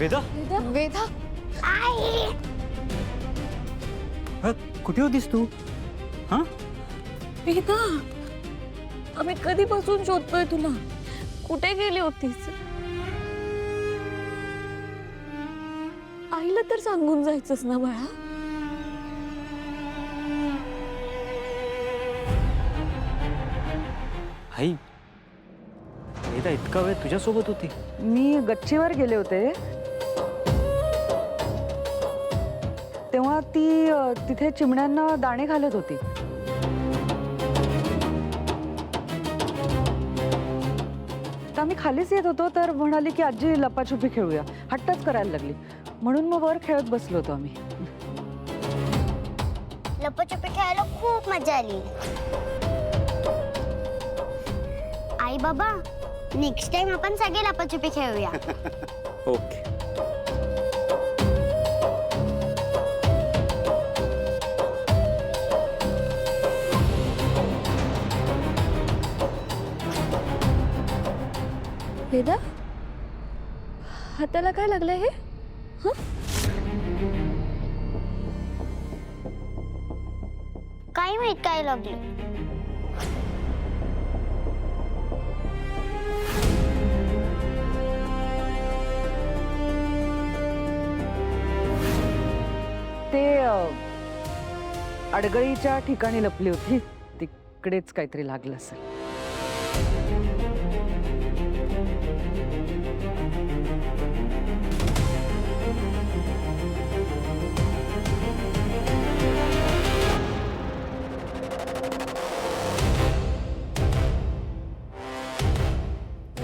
वेदा वेदा कुठे होतीस तू? हा वेदा आम्ही कधीपासून शोधतोय तुला. कुठे गेली होतीस? आईला तर सांगून जायचंस ना बाळा. आई वेदा इतका वेळ तुझ्यासोबत होती? मी गच्चीवर गेले होते तेव्हा ती तिथे चिमण्यांना दाणे घालत होती. तर आम्ही खालीच येत होतो तर म्हणाली की आजी लपाछुपी खेळूया. हट्टच करायला लागली म्हणून मग वर खेळत बसलो होतो आम्ही. लपाछपी खेळायला खूप मजा आली. आई बाबा नेक्स्ट टाइम आपण सगळे लपाछपी खेळूया. ओके. वेदा हाताला काय लागलंय हे? काय माहित काय लागले. ते अडगळीच्या ठिकाणी लपली होती. तिकडेच काहीतरी लागलं असेल.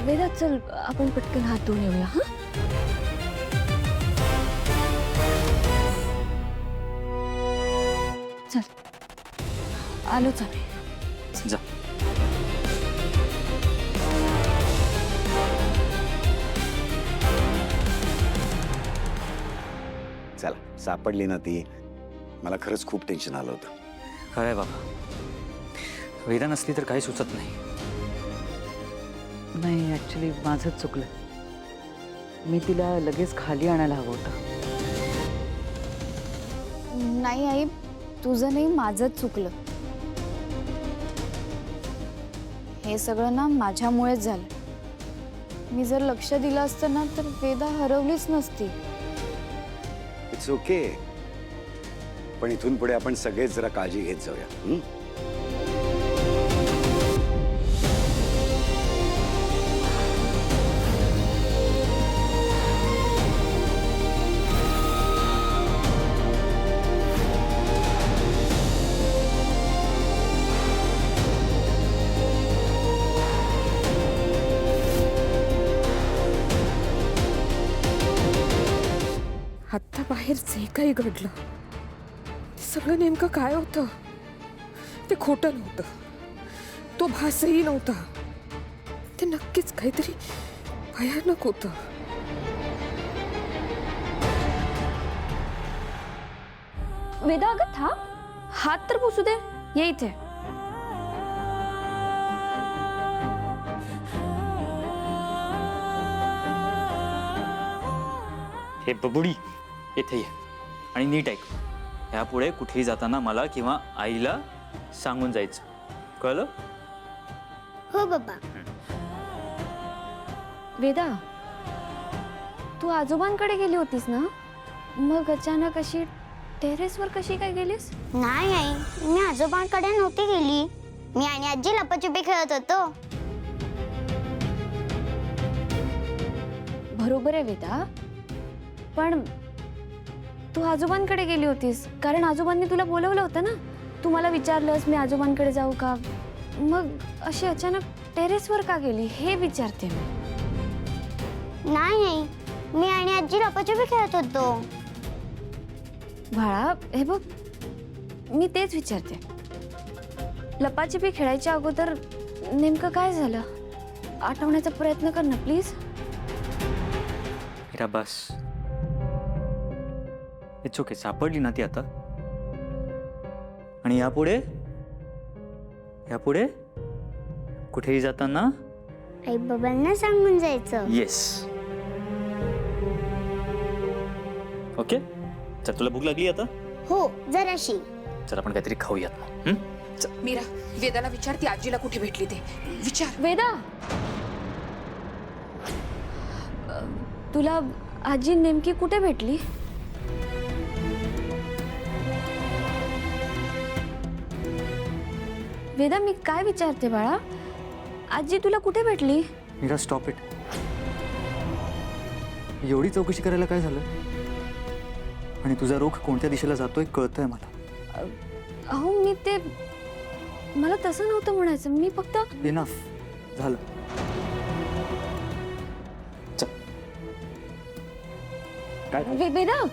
वेदा चल आपण पटकन हात धुवून येऊया. हा चल आलोच आम्ही. जा. चला सापडली ना ती. मला खरंच खूप टेन्शन आलं होतं. खरंय बाबा, वेदा नसली तर काही सुचत नाही. नाही ऍक्च्युली माझंच चुकलं. मी तिला लगेच खाली आणायला हवं होतं. नाही आई तुझं नाही माझंच चुकलं. हे सगळं ना माझ्यामुळेच झालं. मी जर लक्ष दिलं असतं ना तर वेदा हरवलीच नसती. It's okay. पण इथून पुढे आपण सगळेच जरा काळजी घेत जाऊया. आत्ता बाहेर जे काही घडलं ते सगळं नेमकं काय होतं? ते खोटं नव्हतं. तो भासही नव्हता. ते नक्कीच काहीतरी भयानक होतं. वेदा अगं थांब. हात तर पुसू दे. ये इथे. हे बबुडी इथे ये आणि नीट ऐक. ह्यापुढे कुठेही जाताना मला किंवा आईला सांगून जायचं, कळलं? हो बाबा. वेदा तू आजोबांकडे गेली होतीस ना? मग अचानक अशी टेरेसवर कशी काय गेलीस? नाही आई मी आजोबांकडे नव्हती गेली. मी आणि आजी लपाछपी खेळत होतो. बरोबर आहे वेदा, पण तू आजोबांकडे गेली होतीस कारण आजोबांनी तुला बोलवलं होतं ना. तू मला विचारलंस मी आजोबांकडे जाऊ का. मग अशी अचानक टेरेसवर का गेली हे विचारते मी. नाही आई मी आणि आजी लपाछपी खेळत होतो. बाळा हे बघ मी तेच विचारते. लपाछपी खेळायच्या अगोदर नेमकं काय झालं आठवण्याचा प्रयत्न कर ना please. Hira bus. It's okay. सापडली ना ती आता. आणि यापुढे यापुढे कुठेही जाताना आई बाबांना सांगून जायचं. येस. ओके चल, तुला भूक लागली आता? हो जराशी. चल आपण काहीतरी खाऊयात मग. हं? चल. मीरा, वेदाला विचार ती आजीला कुठे भेटली ते. विचार. वेदा, तुला आजी नेमकी कुठे भेटली? वेदा, मी काय विचारते बाळा? आजी तुला कुठे भेटली? Meera, stop it. एवढी चौकशी करायला काय झालं? आणि तुझा रोख कोणत्या दिशेला जातोय कळतंय मला. अहो मी ते, मला तसं नव्हतं म्हणायचं. मी फक्त इनफ झालं. चल. काय वेदा,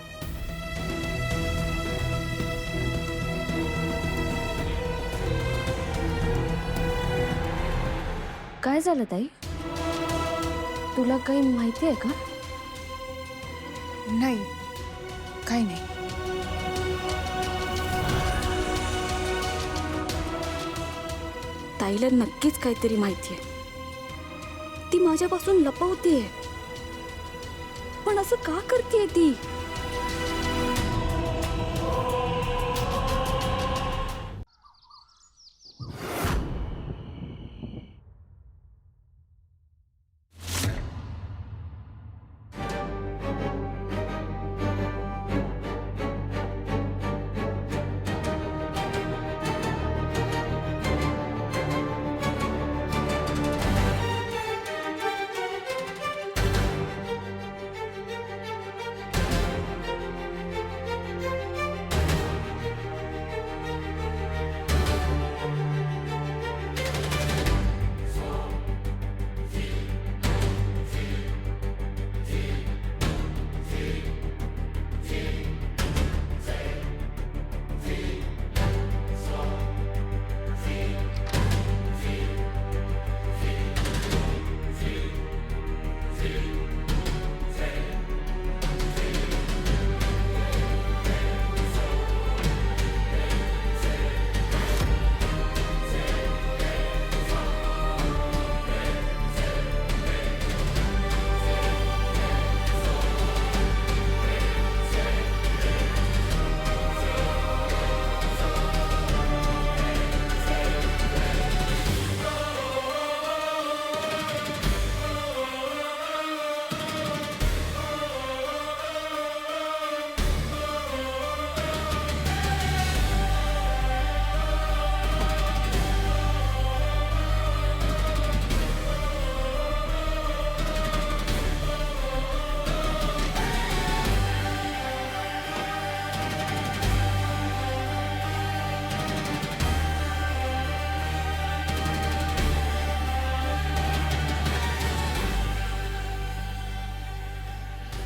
काय झालं ताई? तुला काही माहिती आहे का? नाही, काही नाही. ताईला नक्कीच काहीतरी माहिती आहे. ती माझ्यापासून लपवतीये. पण असं का करतेय ती?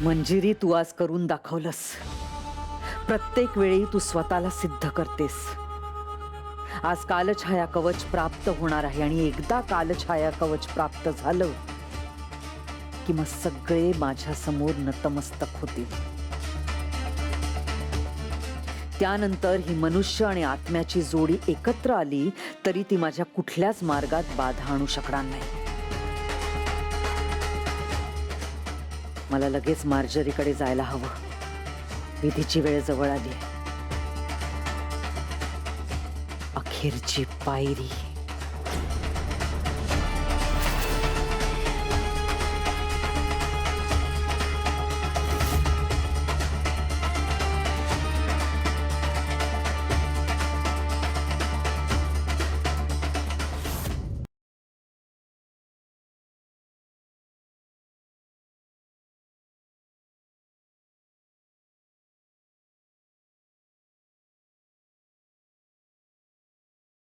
मंजिरी, तू आज करून दाखवलंस. प्रत्येक वेळी तू स्वतःला सिद्ध करतेस. आज कालछाया कवच प्राप्त होणार आहे आणि एकदा कालछाया कवच प्राप्त झालं की मग सगळे माझ्या समोर नतमस्तक होतील. त्यानंतर ही मनुष्य आणि आत्म्याची जोडी एकत्र आली तरी ती माझ्या कुठल्याच मार्गात बाधा आणू शकणार नाही. मला लगेच मार्जरीकडे जायला हवं. विधीची वेळ जवळ आली. अखेरची पायरी.